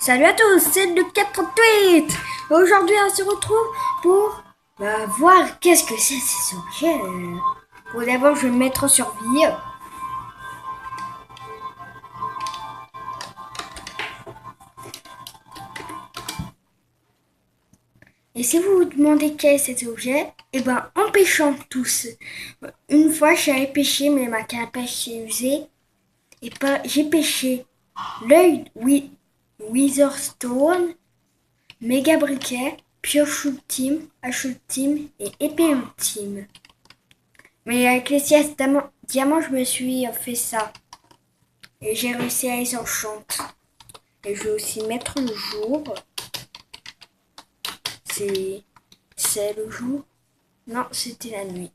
Salut à tous, c'est le 438. Aujourd'hui, on se retrouve pour voir qu'est-ce que c'est ces objets. Bon, d'abord, je vais me mettre en survie. Et si vous vous demandez quel est cet objet, eh ben, en pêchant tous. Une fois, j'avais pêché, mais ma canne à pêche s'est usée. Et pas, j'ai pêché l'œil Witherstone, méga briquet, pioche ultime, hache ultime et épée ultime. Mais avec les siestes diamants, je me suis fait ça. Et j'ai réussi à les enchanter. Et je vais aussi mettre le jour. C'est le jour. Non, c'était la nuit.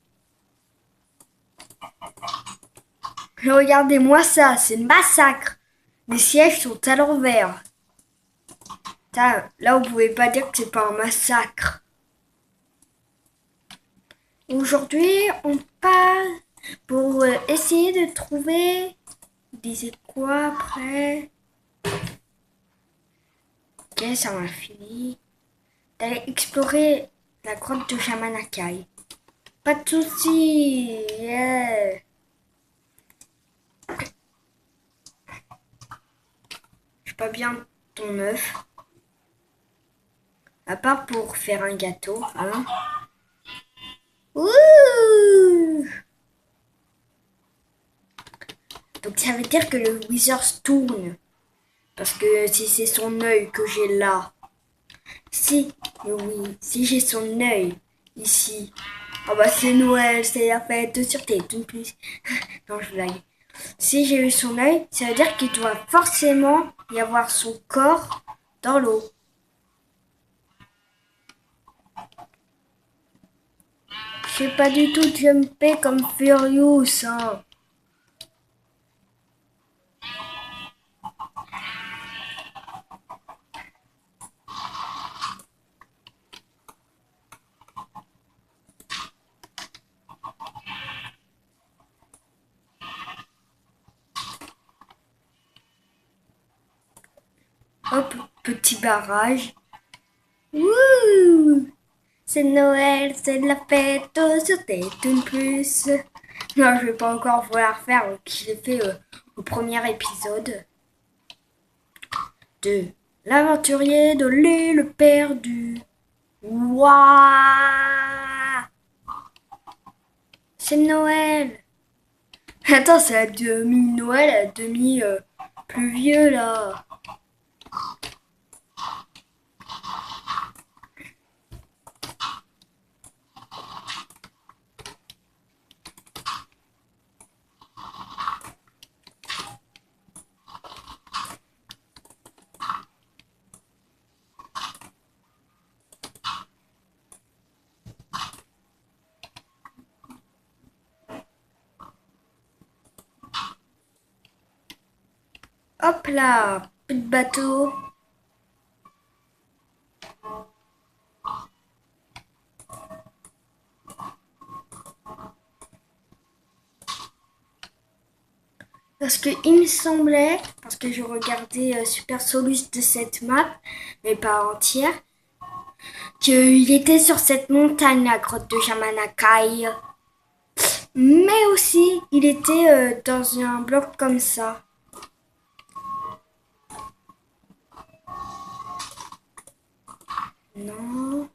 Regardez-moi ça, c'est le massacre. Les sièges sont à l'envers. Là, vous pouvez pas dire que c'est pas un massacre. Aujourd'hui, on part pour essayer de trouver. Disait quoi après? Ok, ça m'a fini. D'aller explorer la grotte de Shamanakai. Pas de soucis. Yeah. Je pas bien ton œuf. À part pour faire un gâteau, hein. Ouh. Donc ça veut dire que le Wizard tourne. Parce que si c'est son œil que j'ai là. Si j'ai son œil ici. Ah bah c'est Noël, c'est la fête sur tes tout plus. Non, je blague. Si j'ai eu son œil, ça veut dire qu'il doit forcément y avoir son corps dans l'eau. Je sais pas du tout jumper comme Furious, hein. Hop, petit barrage. Wouh! C'est Noël, c'est la fête sur tes tout plus. Non, je vais pas encore vouloir faire ce que j'ai fait au premier épisode de l'aventurier de l'île perdue. Waouh! C'est Noël. Attends, c'est à demi-Noël, à demi pluvieux là. Hop là, plus de bateau. Parce que il me semblait, parce que je regardais Super Solus de cette map, mais pas entière, qu'il était sur cette montagne, la grotte de Jamanakai. Mais aussi, il était dans un bloc comme ça. Non.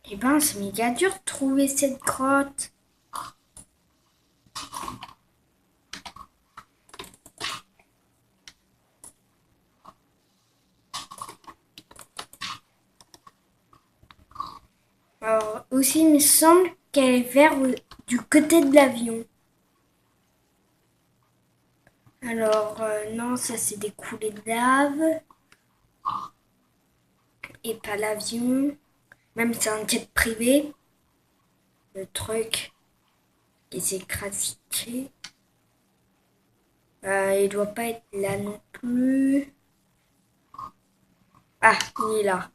Eh ben, c'est méga dur de trouver cette grotte. Alors, aussi, il me semble qu'elle est vers du côté de l'avion. Alors, non, ça c'est des coulées de lave. Et pas l'avion. Même c'est un jet privé. Le truc qui s'est écrasé. Il doit pas être là non plus. Ah, il est là.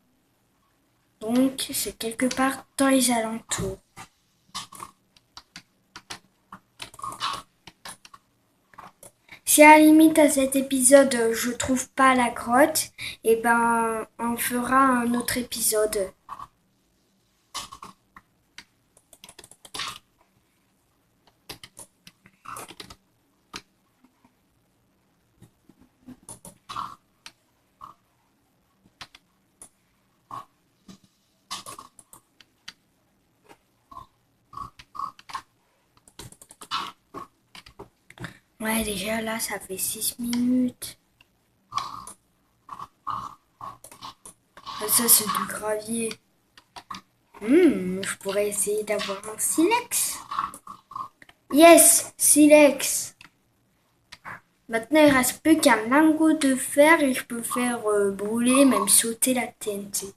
Donc, c'est quelque part dans les alentours. Si à la limite à cet épisode je trouve pas la grotte, et ben on fera un autre épisode. Ouais, déjà là ça fait 6 minutes. Ça c'est du gravier. Je pourrais essayer d'avoir un silex. Yes, silex. Maintenant, il reste plus qu'un lingot de fer et je peux faire brûler, même sauter la TNT.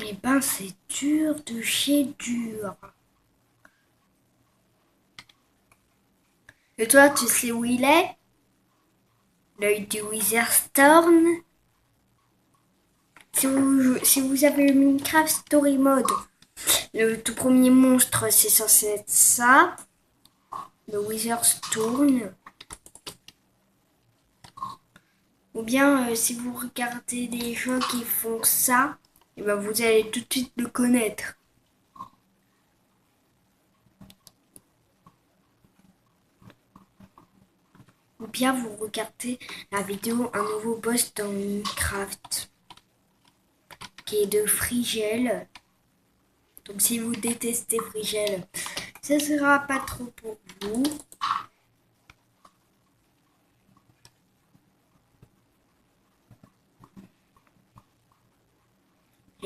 Eh ben, c'est dur de chez dur. Et toi, tu sais où il est? L'œil du Witherstone. Si vous avez le Minecraft Story Mode, le tout premier monstre, c'est censé être ça. Le Witherstone. Ou bien, si vous regardez des gens qui font ça, et ben vous allez tout de suite le connaître. Ou bien vous regardez la vidéo Un nouveau boss dans Minecraft, qui est de Frigel. Donc si vous détestez Frigel, ce sera pas trop pour vous.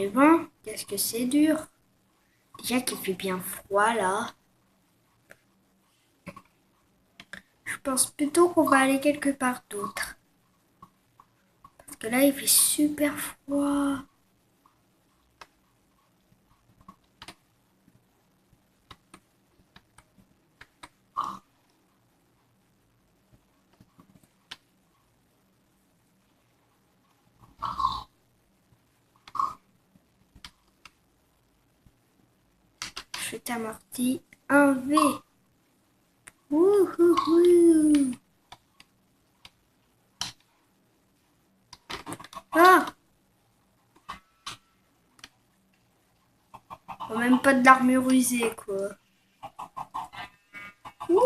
Et bon, qu'est-ce que c'est dur. Déjà qu'il fait bien froid là. Je pense plutôt qu'on va aller quelque part d'autre. Parce que là il fait super froid. Je t'amortis un V. Wouhouhou. Ah, même pas de l'armure usée quoi. Wouh.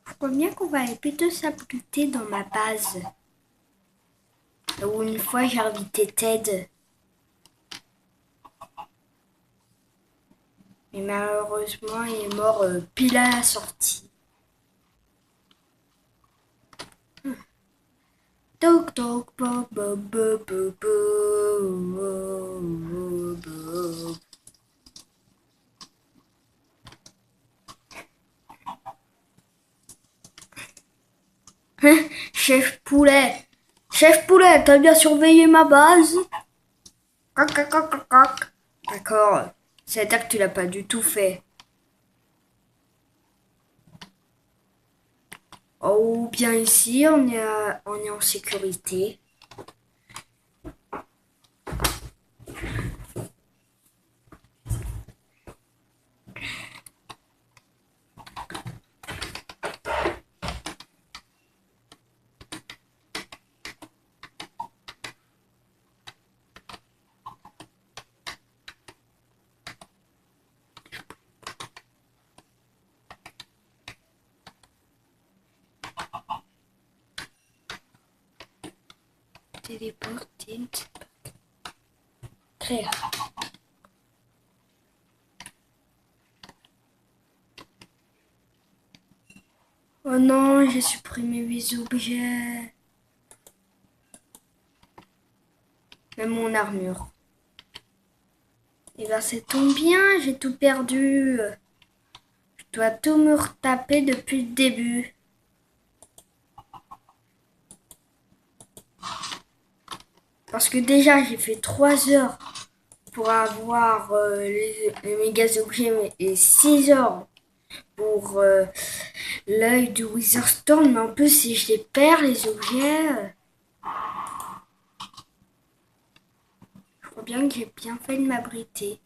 Je crois bien qu'on va aller plutôt s'abruter dans ma base. Où une fois j'ai invité Ted. Mais malheureusement il est mort pile à la sortie. toc toc ba ba ba ba ba. Chef Poulet, t'as bien surveillé ma base? Coc, coc, coc, coc, coc. D'accord, c'est-à-dire que tu l'as pas du tout fait. Oh, bien ici, on est en sécurité. Téléporter, créer. Oh non, j'ai supprimé mes objets. Même mon armure. Et ben ça tombe bien, j'ai tout perdu. Je dois tout me retaper depuis le début. Parce que déjà j'ai fait 3 heures pour avoir les méga objets et 6 heures pour l'œil du Witherstone. Mais en plus si je les perds les objets, je crois bien que j'ai bien fait de m'abriter.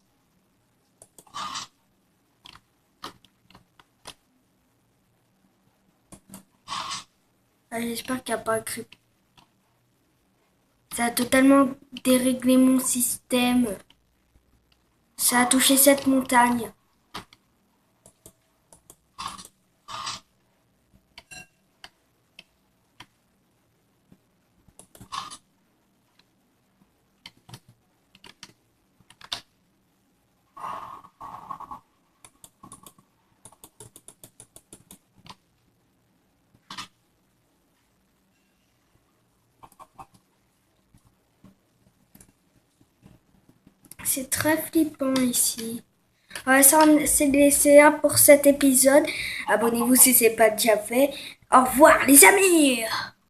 Ah, j'espère qu'il n'y a pas écrit. Ça a totalement déréglé mon système. Ça a touché cette montagne. C'est très flippant ici. Ouais, ça, c'est un pour cet épisode. Abonnez-vous si ce n'est pas déjà fait. Au revoir les amis!